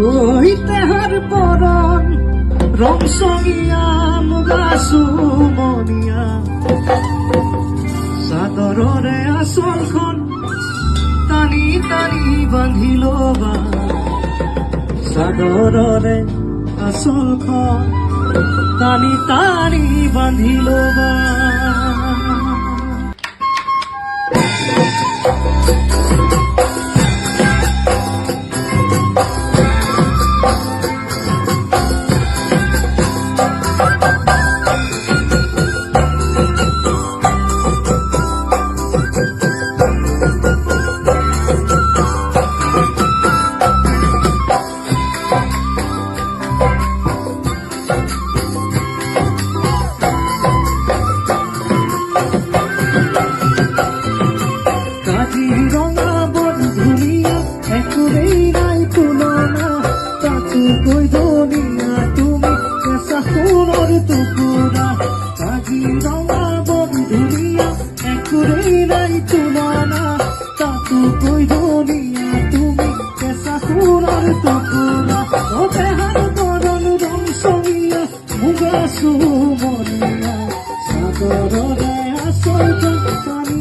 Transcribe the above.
ওই তেহার পরন রংসঙিয়া মুগা সুমনিয়া চাদৰৰে আঁচলখন টানি টানি বান্ধিল বা চাদৰৰে আঁচলখন টানি টানি বান্ধিল বা কাজিৰঙা বৰ ধুনীয়া একোৰেই নাই তুলনা তাতোকৈ ধুনীয়া তুমি কেঁচা সোণৰ টুকুৰা কাজিৰঙা বৰ ধুনীয়া একোৰেই নাই তুলনা তাতোকৈ ধুনীয়া তুমি কেঁচা সোণৰ টুকুৰা তেহাৰ বৰণ ৰংচঙীয়া মুগা সুমনিয়া চাদৰৰে আঁচলখন টানি